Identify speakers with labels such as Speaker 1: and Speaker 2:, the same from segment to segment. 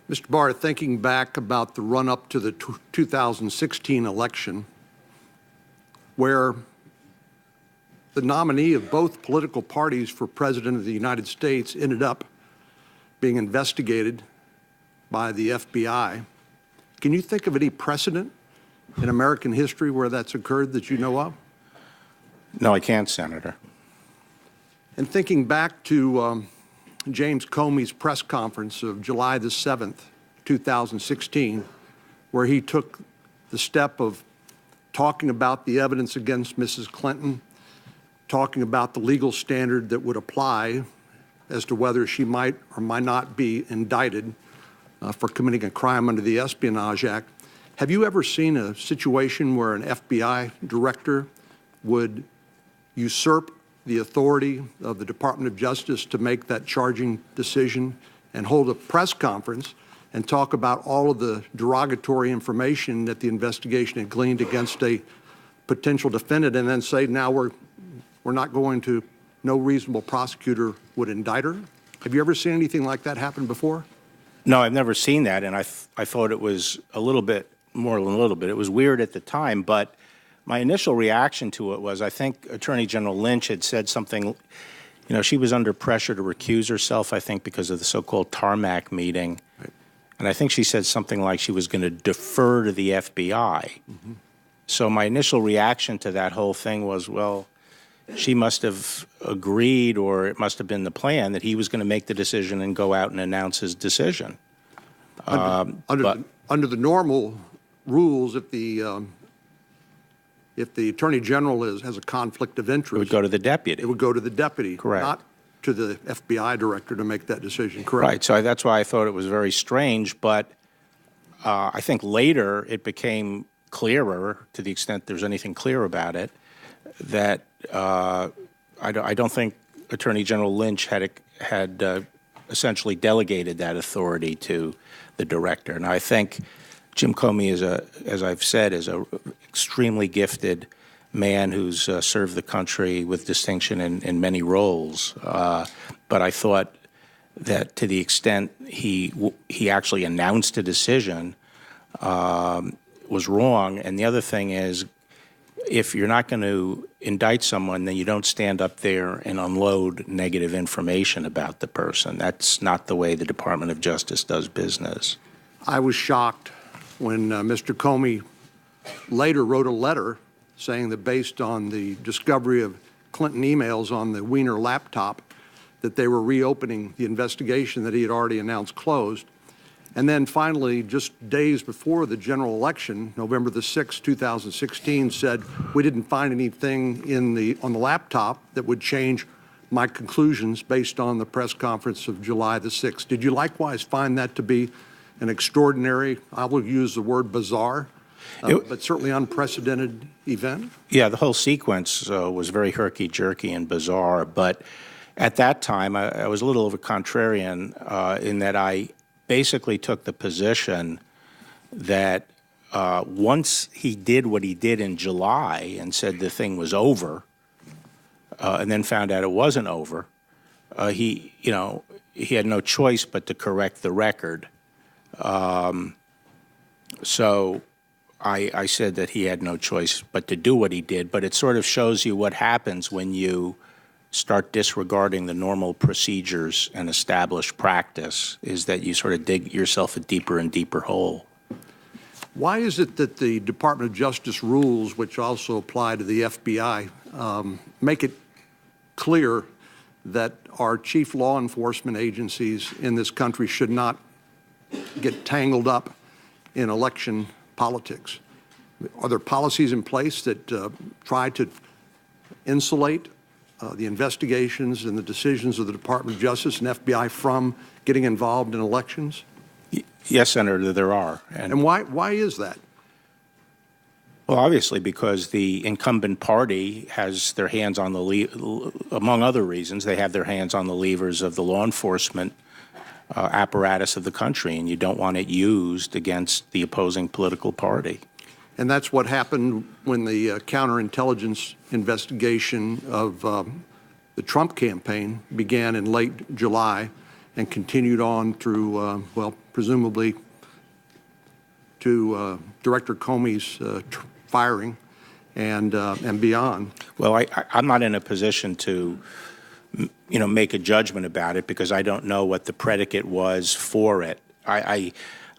Speaker 1: Mr. Barr, thinking back about the run-up to the 2016 election, where the nominee of both political parties for President of the United States ended up being investigated by the FBI, can you think of any precedent in American history where that's occurred that you know of?
Speaker 2: No, I can't, Senator.
Speaker 1: And thinking back to James Comey's press conference of July the 7th, 2016, where he took the step of talking about the evidence against Mrs. Clinton, talking about the legal standard that would apply as to whether she might or might not be indicted for committing a crime under the Espionage Act. Have you ever seen a situation where an FBI director would usurp the authority of the Department of Justice to make that charging decision and hold a press conference and talk about all of the derogatory information that the investigation had gleaned against a potential defendant and then say, now we're not going to, no reasonable prosecutor would indict her? Have you ever seen anything like that happen before?
Speaker 2: No, I've never seen that, and I thought it was a little bit, more than a little bit. It was weird at the time, but my initial reaction to it was I think Attorney General Lynch had said something, you know, she was under pressure to recuse herself, I think, because of the so-called tarmac meeting. Right. And I think she said something like she was going to defer to the FBI. Mm-hmm. So my initial reaction to that whole thing was, well, she must have agreed, or it must have been the plan, that he was going to make the decision and go out and announce his decision.
Speaker 1: Under the normal rules, if the Attorney General has a conflict of interest,
Speaker 2: it would go to the deputy.
Speaker 1: It would go to the deputy,
Speaker 2: correct,
Speaker 1: not to the FBI director to make that decision, correct?
Speaker 2: Right. So that's why I thought it was very strange. But I think later it became clearer, to the extent there's anything clear about it, that I don't think Attorney General Lynch had essentially delegated that authority to the director. And I think Jim Comey is as I've said, is a extremely gifted man who's served the country with distinction in many roles. But I thought that to the extent he actually announced a decision was wrong. And the other thing is, if you're not going to indict someone, then you don't stand up there and unload negative information about the person. That's not the way the Department of Justice does business.
Speaker 1: I was shocked when Mr. Comey later wrote a letter saying that based on the discovery of Clinton emails on the Wiener laptop, that they were reopening the investigation that he had already announced closed. And then finally, just days before the general election, November the 6th, 2016, said, we didn't find anything on the laptop that would change my conclusions based on the press conference of July the 6th. Did you likewise find that to be an extraordinary, I will use the word bizarre, but certainly unprecedented event?
Speaker 2: Yeah, the whole sequence was very herky-jerky and bizarre. But at that time, I was a little of a contrarian in that I basically took the position that once he did what he did in July and said the thing was over, and then found out it wasn't over, he had no choice but to correct the record. So I said that he had no choice but to do what he did. But it sort of shows you what happens when you start disregarding the normal procedures and established practice, is that you sort of dig yourself a deeper and deeper hole.
Speaker 1: Why is it that the Department of Justice rules, which also apply to the FBI, make it clear that our chief law enforcement agencies in this country should not get tangled up in election politics? Are there policies in place that try to insulate the investigations and the decisions of the Department of Justice and FBI from getting involved in elections?
Speaker 2: Yes, Senator, there are.
Speaker 1: And why is that?
Speaker 2: Well, obviously because the incumbent party has their hands on the among other reasons, they have their hands on the levers of the law enforcement apparatus of the country, and you don't want it used against the opposing political party.
Speaker 1: And that's what happened when the counterintelligence investigation of the Trump campaign began in late July and continued on through, well, presumably to Director Comey's firing and beyond.
Speaker 2: Well, I'm not in a position to, make a judgment about it because I don't know what the predicate was for it. I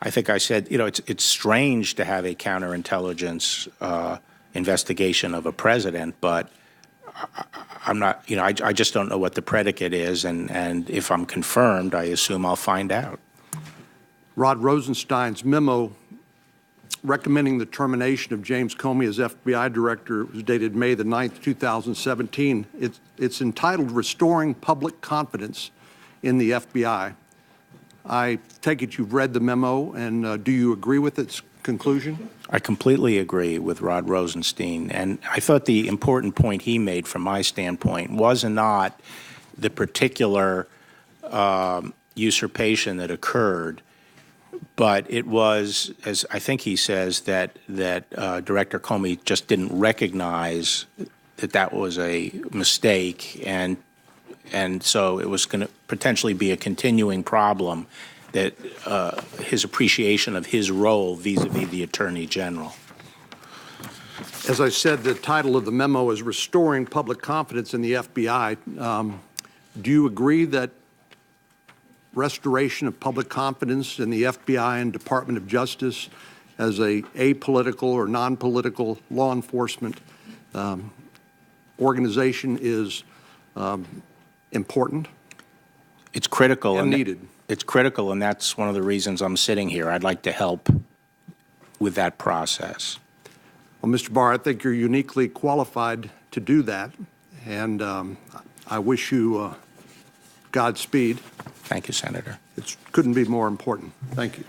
Speaker 2: think I said, it's strange to have a counterintelligence investigation of a president, but I'm not, I just don't know what the predicate is, and if I'm confirmed, I assume I'll find out.
Speaker 1: Rod Rosenstein's memo recommending the termination of James Comey as FBI director was dated May the 9th, 2017. It's entitled Restoring Public Confidence in the FBI. I take it you've read the memo, and do you agree with its conclusion?
Speaker 2: I completely agree with Rod Rosenstein, and I thought the important point he made from my standpoint was not the particular usurpation that occurred, but it was, as I think he says, that Director Comey just didn't recognize that was a mistake, and so it was going to potentially be a continuing problem, that his appreciation of his role vis-a-vis the Attorney General.
Speaker 1: As I said, the title of the memo is Restoring Public Confidence in the FBI. Do you agree that restoration of public confidence in the FBI and Department of Justice as a apolitical or non-political law enforcement organization is important?
Speaker 2: It's critical
Speaker 1: and needed.
Speaker 2: It's critical, and that's one of the reasons I'm sitting here. I'd like to help with that process.
Speaker 1: Well, Mr. Barr, I think you're uniquely qualified to do that, and I wish you Godspeed.
Speaker 2: Thank you, Senator.
Speaker 1: It couldn't be more important. Thank you.